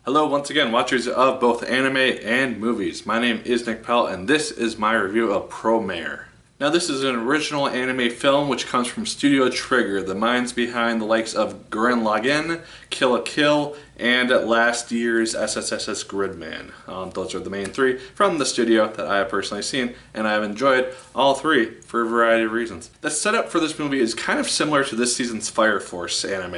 Hello once again, watchers of both anime and movies. My name is Nick Pell and this is my review of Promare. Now this is an original anime film which comes from Studio Trigger, the minds behind the likes of Gurren Lagann, Kill la Kill, and last year's SSSS Gridman. Those are the main three from the studio that I have personally seen, and I have enjoyed all three for a variety of reasons. The setup for this movie is kind of similar to this season's Fire Force anime,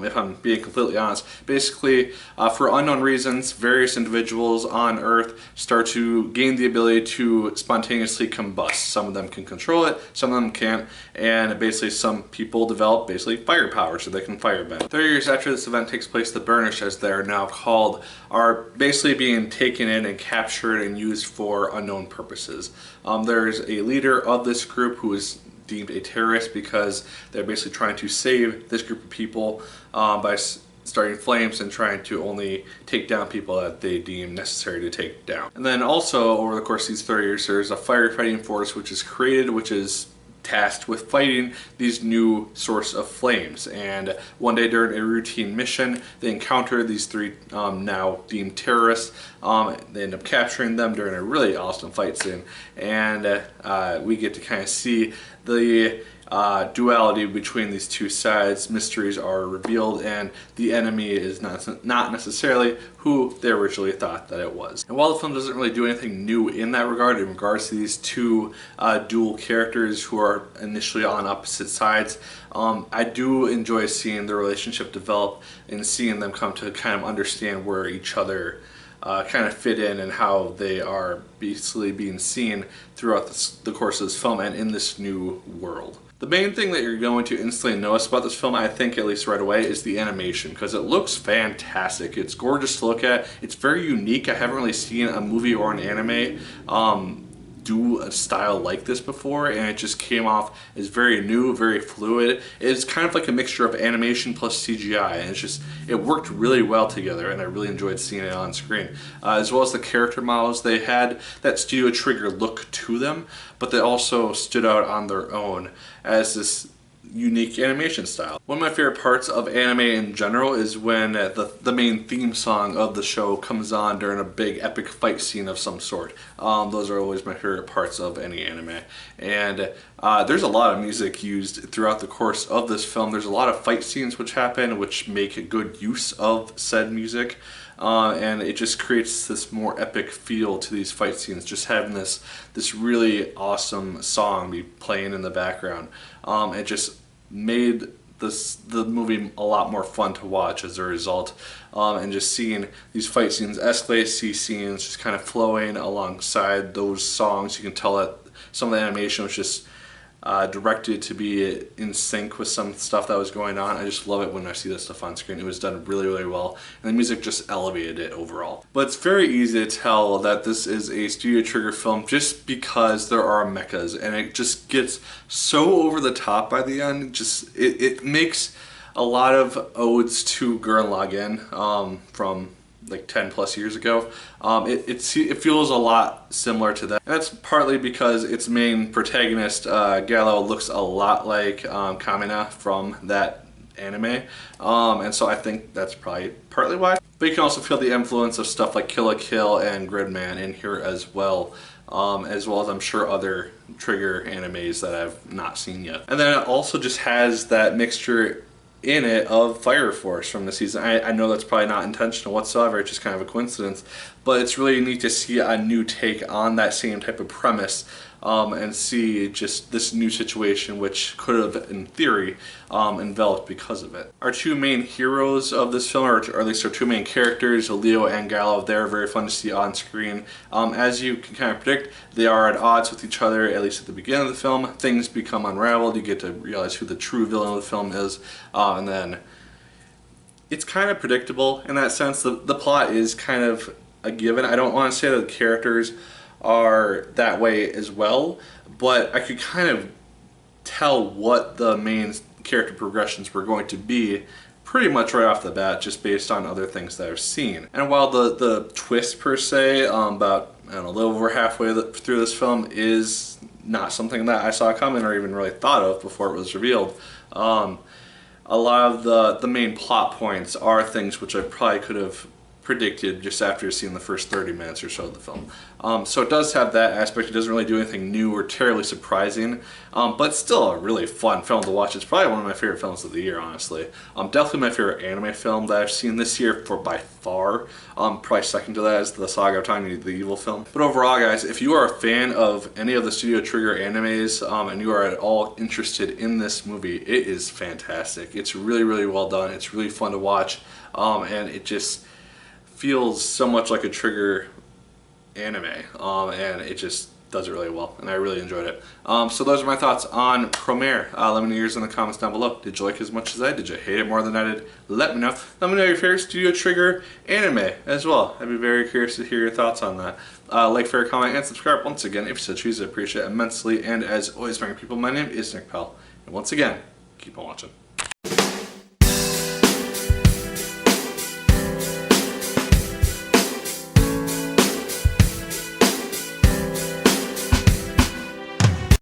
if I'm being completely honest. Basically, for unknown reasons, various individuals on Earth start to gain the ability to spontaneously combust. Some of them can control it, some of them can't, and basically some people develop fire power so they can firebend. 30 years after this event takes place, the Burnish, as they're now called, are basically being taken in and captured and used for unknown purposes. There's a leader of this group who is deemed a terrorist because they're basically trying to save this group of people by starting flames and trying to only take down people that they deem necessary to take down. And then also, over the course of these 30 years, there's a firefighting force which is created, which is tasked with fighting these new source of flames. And one day during a routine mission, they encounter these three now deemed terrorists. They end up capturing them during a really awesome fight scene, and we get to kind of see the duality between these two sides. Mysteries are revealed and the enemy is not necessarily who they originally thought that it was. And while the film doesn't really do anything new in that regard, in regards to these two dual characters who are initially on opposite sides, I do enjoy seeing the relationship develop and seeing them come to kind of understand where each other kind of fit in and how they are basically being seen throughout the course of this film and in this new world. The main thing that you're going to instantly notice about this film, I think at least right away, is the animation, because it looks fantastic. It's gorgeous to look at. It's very unique. I haven't really seen a movie or an anime do a style like this before, and it just came off as very new, very fluid. It's kind of like a mixture of animation plus CGI, and it worked really well together, and I really enjoyed seeing it on screen. As well as the character models, they had that Studio Trigger look to them, but they also stood out on their own as this unique animation style. One of my favorite parts of anime in general is when the main theme song of the show comes on during a big epic fight scene of some sort. Those are always my favorite parts of any anime. And there's a lot of music used throughout the course of this film. There's a lot of fight scenes which happen, which make a good use of said music. And it just creates this more epic feel to these fight scenes, just having this really awesome song be playing in the background. It just made the movie a lot more fun to watch as a result, and just seeing these fight scenes escalate, see scenes just kind of flowing alongside those songs. You can tell that some of the animation was just directed to be in sync with some stuff that was going on. I just love it when I see this stuff on screen. It was done really, really well, and the music just elevated it overall. But it's very easy to tell that this is a Studio Trigger film just because there are mechas, and it just gets so over the top by the end. It makes a lot of odes to Gurren Lagann from like 10 plus years ago. It feels a lot similar to that. And that's partly because its main protagonist, Gallo, looks a lot like Kamina from that anime. And so I think that's probably partly why. But you can also feel the influence of stuff like Kill la Kill and Gridman in here as well as I'm sure other Trigger animes that I've not seen yet. And then it also just has that mixture in it of Fire Force from the season. I know that's probably not intentional whatsoever, it's just kind of a coincidence, but it's really neat to see a new take on that same type of premise, and see just this new situation which could have, in theory, enveloped because of it. Our two main heroes of this film, or at least our two main characters, Leo and Gallo, they're very fun to see on screen. As you can kind of predict, they are at odds with each other, at least at the beginning of the film. Things become unraveled, you get to realize who the true villain of the film is, and then it's kind of predictable in that sense. The plot is kind of a given. I don't want to say that the characters are that way as well, but I could kind of tell what the main character progressions were going to be pretty much right off the bat, just based on other things that I've seen. And while the twist per se, about I don't know, a little over halfway through this film, is not something that I saw coming or even really thought of before it was revealed, a lot of the main plot points are things which I probably could have predicted just after seeing the first 30 minutes or so of the film. So it does have that aspect. It doesn't really do anything new or terribly surprising, but still a really fun film to watch. It's probably one of my favorite films of the year, honestly. Definitely my favorite anime film that I've seen this year by far. Probably second to that is the Saga of Time, the Evil film. But overall, guys, if you are a fan of any of the Studio Trigger animes and you are at all interested in this movie, it is fantastic. It's really, really well done. It's really fun to watch, and it just feels so much like a Trigger anime, and it just does it really well, and I really enjoyed it. So those are my thoughts on Promare. Let me know yours in the comments down below. Did you like it as much as I did? Did you hate it more than I did? Let me know. Let me know your favorite Studio Trigger anime as well. I'd be very curious to hear your thoughts on that. Like, favorite, comment, and subscribe once again if you so choose. I appreciate it immensely. And as always, my people, my name is Nick Pell, and once again, keep on watching.